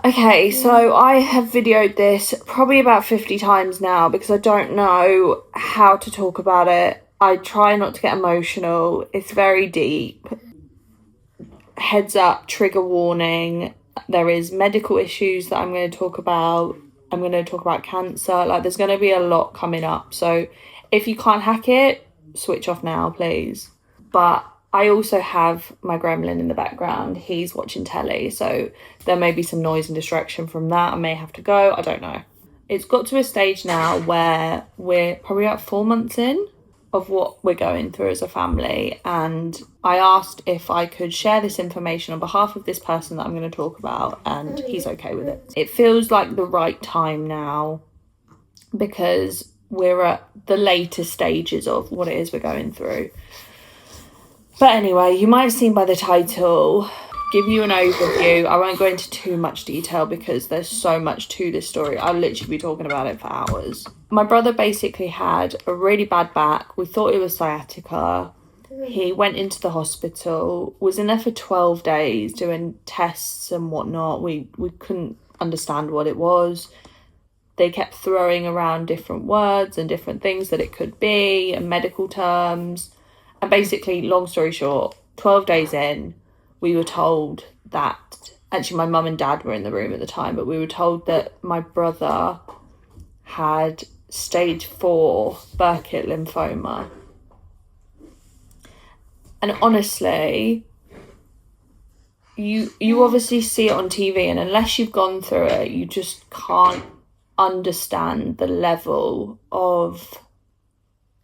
Okay, so I have videoed this probably about 50 times now because I don't know how to talk about it. I try not to get emotional. It's very deep. Heads up, trigger warning. There is medical issues that I'm going to talk about. I'm going to talk about cancer. Like, there's going to be a lot coming up. So if you can't hack it, switch off now, please. But I also have my gremlin in the background. He's watching telly, so there may be some noise and distraction from that. I may have to go. I don't know. It's got to a stage now where we're probably about 4 months in of what we're going through as a family, and I asked if I could share this information on behalf of this person that I'm going to talk about, and he's okay with it. It feels like the right time now because we're at the later stages of what it is we're going through. But anyway, you might have seen by the title, give you an overview. I won't go into too much detail because there's so much to this story. I'll literally be talking about it for hours. My brother basically had a really bad back. We thought it was sciatica. He went into the hospital, was in there for 12 days doing tests and whatnot. We couldn't understand what it was. They kept throwing around different words and different things that it could be and medical terms. And basically, long story short, 12 days in, we were told that, actually my mum and dad were in the room at the time, but we were told that my brother had stage 4 Burkitt lymphoma. And honestly, you obviously see it on TV, and unless you've gone through it, you just can't understand the level of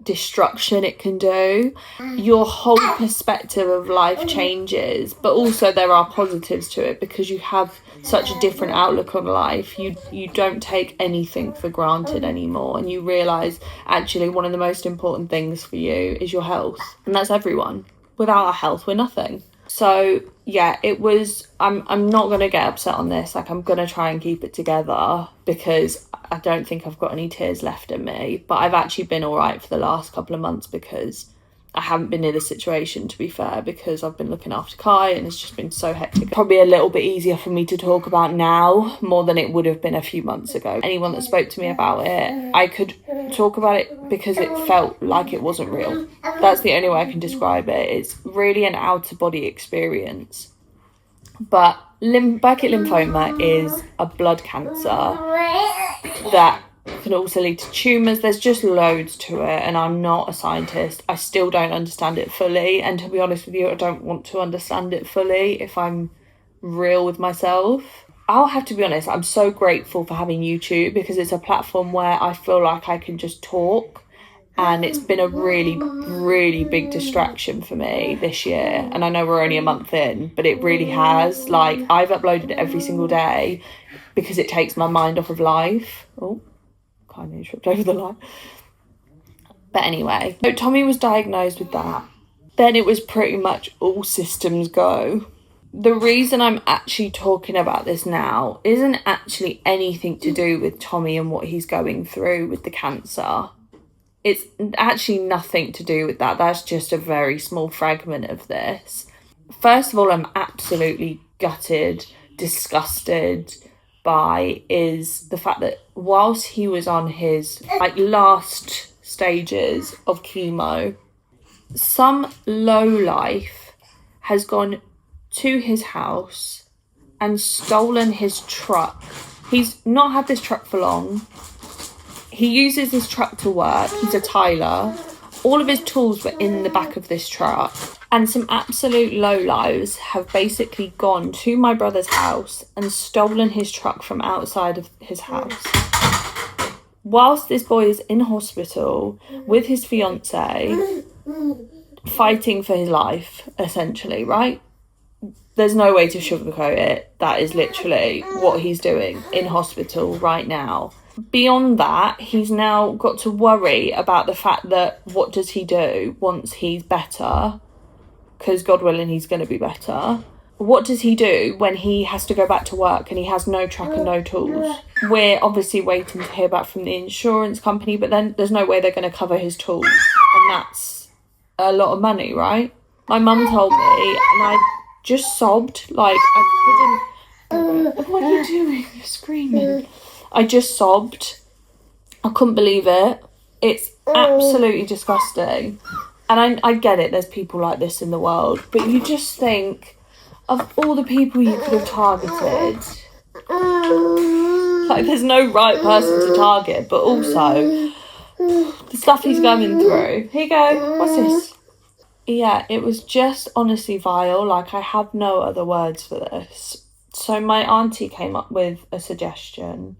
destruction it can do. Your whole perspective of life changes, but also there are positives to it because you have such a different outlook on life. You don't take anything for granted anymore, and you realize actually one of the most important things for you is your health, and that's everyone. Without our health, we're nothing. So yeah, it was, I'm not going to get upset on this. Like, I'm going to try and keep it together because I don't think I've got any tears left in me. But I've actually been all right for the last couple of months because I haven't been in a situation, to be fair, because I've been looking after Kai and it's just been so hectic. Probably a little bit easier for me to talk about now more than it would have been a few months ago. Anyone that spoke to me about it, I could talk about it because it felt like it wasn't real. That's the only way I can describe it. It's really an out-of-body experience. But Burkitt lymphoma is a blood cancer that can also lead to tumours. There's just loads to it, and I'm not a scientist. I still don't understand it fully, and to be honest with you, I don't want to understand it fully if I'm real with myself. I'll have to be honest, I'm so grateful for having YouTube because it's a platform where I feel like I can just talk, and it's been a really, really big distraction for me this year. And I know we're only a month in, but it really has. Like, I've uploaded every single day because it takes my mind off of life. Oh, kind of tripped over the line. But anyway, so Tommy was diagnosed with that. Then it was pretty much all systems go. The reason I'm actually talking about this now isn't actually anything to do with Tommy and what he's going through with the cancer. It's actually nothing to do with that. That's just a very small fragment of this. First of all, I'm absolutely gutted, disgusted by is the fact that whilst he was on his last stages of chemo, some lowlife has gone to his house and stolen his truck. He's not had this truck for long. He uses this truck to work. He's a tiler. All of his tools were in the back of this truck. And some absolute lowlives have basically gone to my brother's house and stolen his truck from outside of his house. Whilst this boy is in hospital with his fiancée, fighting for his life, essentially, right? There's no way to sugarcoat it. That is literally what he's doing in hospital right now. Beyond that, he's now got to worry about the fact that what does he do once he's better? Because God willing, he's going to be better. What does he do when he has to go back to work and he has no truck and no tools? We're obviously waiting to hear back from the insurance company, but then there's no way they're going to cover his tools. And that's a lot of money, right? My mum told me, and I just sobbed. Like, I couldn't... What are you doing? You're screaming. I just sobbed. I couldn't believe it. It's absolutely disgusting. And I get it, there's people like this in the world, but you just think of all the people you could have targeted. Like, there's no right person to target, but also the stuff he's going through. Here you go. What's this? Yeah, it was just honestly vile. Like, I have no other words for this. So my auntie came up with a suggestion,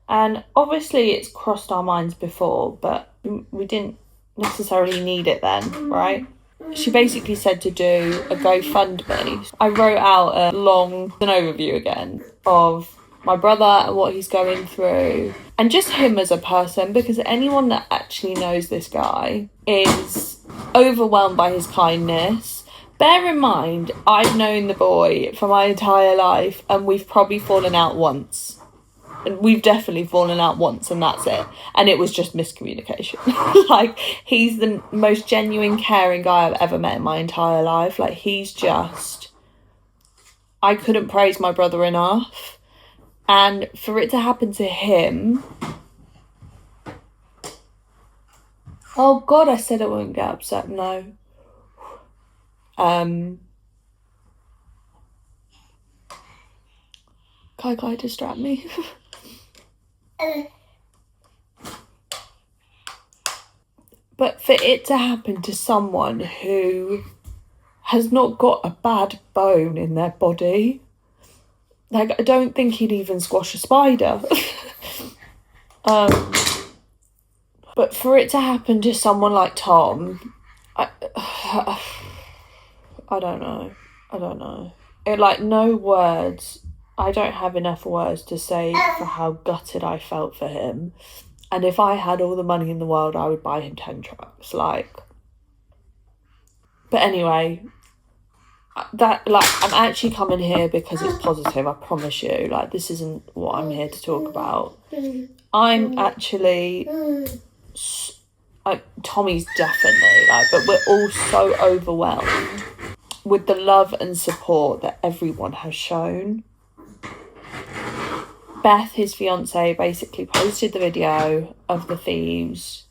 and obviously it's crossed our minds before, but we didn't necessarily need it then, right? She basically said to do a GoFundMe. I wrote out an overview again of my brother and what he's going through, and just him as a person, because anyone that actually knows this guy is overwhelmed by his kindness. Bear in mind, I've known the boy for my entire life, and we've probably fallen out once. And we've definitely fallen out once, and that's it. And it was just miscommunication. Like, he's the most genuine, caring guy I've ever met in my entire life. Like, he's just... I couldn't praise my brother enough. And for it to happen to him... Oh, God, I said I wouldn't get upset. No. Kai distract me. But for it to happen to someone who has not got a bad bone in their body, like, I don't think he'd even squash a spider. But for it to happen to someone like Tom, I don't know. It, like, no words. I don't have enough words to say for how gutted I felt for him. And if I had all the money in the world, I would buy him 10 trucks. Like, but anyway, that, like, I'm actually coming here because it's positive, I promise you. Like, this isn't what I'm here to talk about. I'm actually, Tommy's definitely, like, but we're all so overwhelmed with the love and support that everyone has shown. Beth, his fiance, basically posted the video of the thieves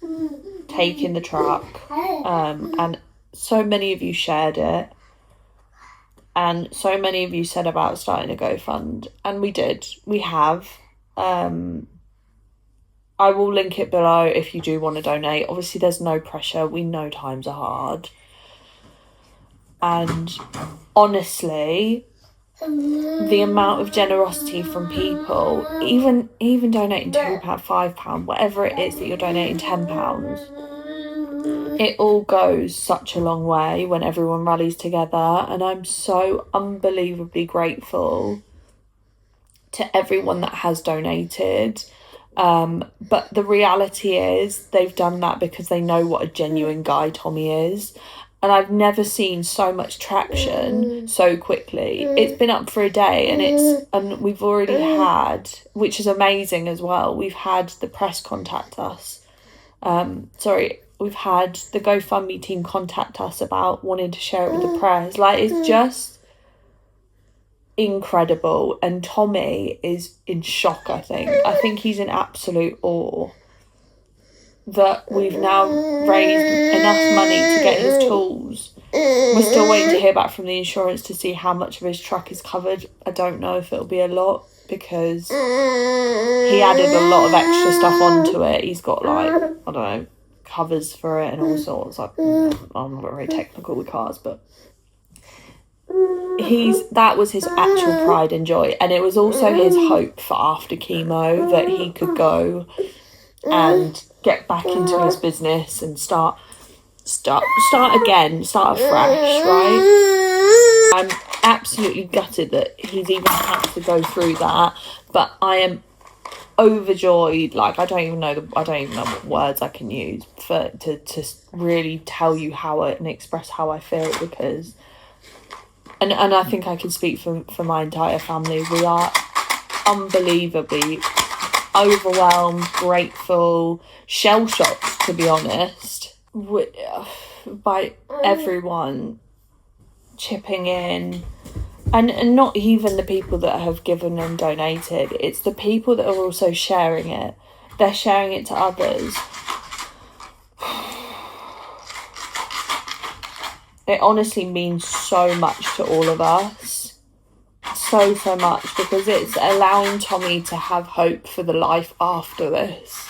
taking the truck, and so many of you shared it, and so many of you said about starting a GoFund, and we have. I will link it below if you do want to donate. Obviously, there's no pressure. We know times are hard, and honestly, the amount of generosity from people, even donating £2, £5, whatever it is that you're donating, £10, it all goes such a long way when everyone rallies together. And I'm so unbelievably grateful to everyone that has donated. But the reality is they've done that because they know what a genuine guy Tommy is. And I've never seen so much traction so quickly. It's been up for a day, and we've already had, which is amazing as well, we've had the press contact us. We've had the GoFundMe team contact us about wanting to share it with the press. Like, it's just incredible. And Tommy is in shock, I think. I think he's in absolute awe that we've now raised enough money to get his tools. We're still waiting to hear back from the insurance to see how much of his truck is covered. I don't know if it'll be a lot, because he added a lot of extra stuff onto it. He's got, like, I don't know, covers for it and all sorts. Like, I'm not very technical with cars, but that was his actual pride and joy. And it was also his hope for after chemo that he could go and get back into his business and start again, start afresh, right? I'm absolutely gutted that he's even had to go through that, but I am overjoyed. Like, I don't even know what words I can use to really tell you and express how I feel, because and I think I can speak for my entire family. We are unbelievably overwhelmed, grateful, shell-shocked, to be honest, by everyone chipping in And not even the people that have given and donated, it's the people that are also sharing it. They're sharing it to others. It honestly means so much to all of us. So much, because it's allowing Tommy to have hope for the life after this.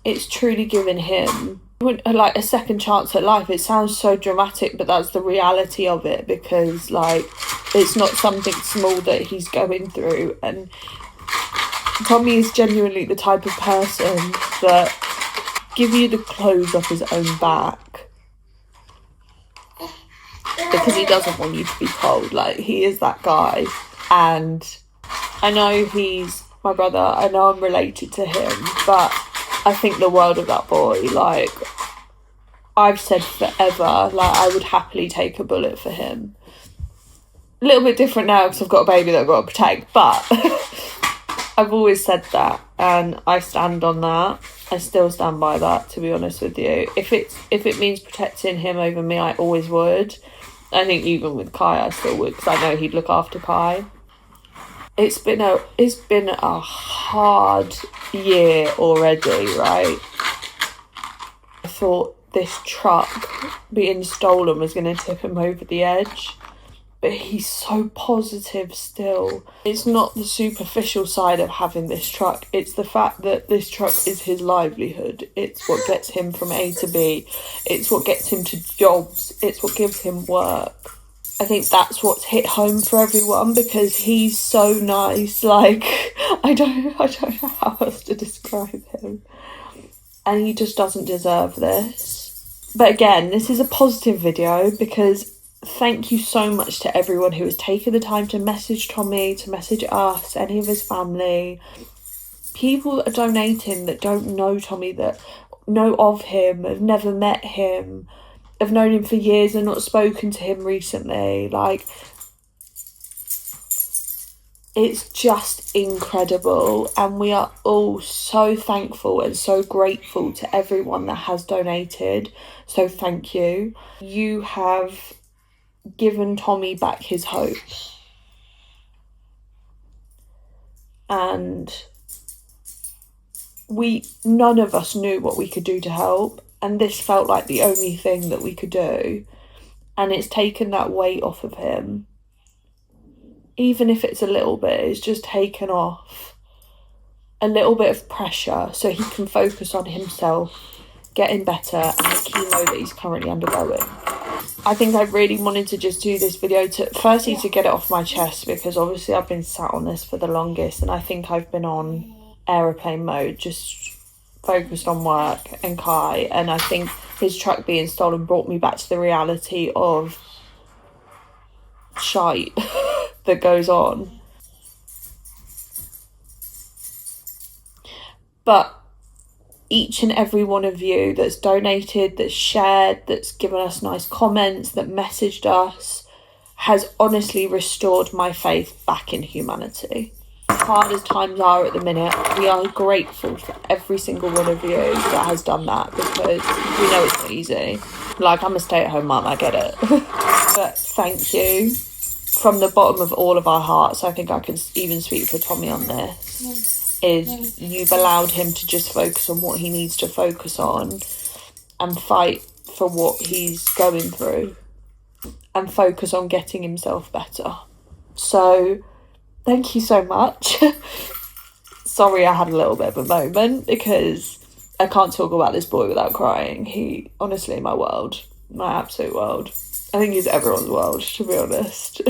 It's truly given him like a second chance at life. It sounds so dramatic, but that's the reality of it, because like it's not something small that he's going through. And Tommy is genuinely the type of person that give you the clothes off his own back because he doesn't want you to be cold. Like, he is that guy. And I know he's my brother, I know I'm related to him, but I think the world of that boy. Like, I've said forever, like, I would happily take a bullet for him. A little bit different now because I've got a baby that I've got to protect, but I've always said that, and I stand on that. I still stand by that, to be honest with you. If it means protecting him over me, I always would. I think even with Kai, I still would, because I know he'd look after Kai. It's been a hard year already, right? I thought this truck being stolen was going to tip him over the edge, but he's so positive still. It's not the superficial side of having this truck, it's the fact that this truck is his livelihood. It's what gets him from A to B. It's what gets him to jobs. It's what gives him work. I think that's what's hit home for everyone, because he's so nice. Like, I don't know how else to describe him. And he just doesn't deserve this. But again, this is a positive video, because thank you so much to everyone who has taken the time to message Tommy, to message us, any of his family. People that are donating that don't know Tommy, that know of him, have never met him, have known him for years and not spoken to him recently. Like, it's just incredible, and we are all so thankful and so grateful to everyone that has donated. So thank you. You have given Tommy back his hope, and none of us knew what we could do to help, and this felt like the only thing that we could do, and it's taken that weight off of him. Even if it's a little bit, it's just taken off a little bit of pressure so he can focus on himself, getting better, and the chemo that he's currently undergoing. I think I really wanted to just do this video to get it off my chest, because obviously I've been sat on this for the longest, and I think I've been on aeroplane mode, just focused on work and Kai, and I think his truck being stolen brought me back to the reality of shite that goes on. But each and every one of you that's donated, that's shared, that's given us nice comments, that messaged us, has honestly restored my faith back in humanity. As hard as times are at the minute, we are grateful for every single one of you that has done that, because we know it's not easy. Like, I'm a stay-at-home mum, I get it. But thank you from the bottom of all of our hearts. I think I can even speak for Tommy on this. Is you've allowed him to just focus on what he needs to focus on and fight for what he's going through and focus on getting himself better. So thank you so much. Sorry I had a little bit of a moment, because I can't talk about this boy without crying. He, honestly, my world, my absolute world. I think he's everyone's world, to be honest.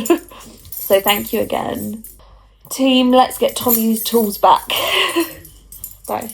So thank you again. Team, let's get Tommy's tools back. Bye.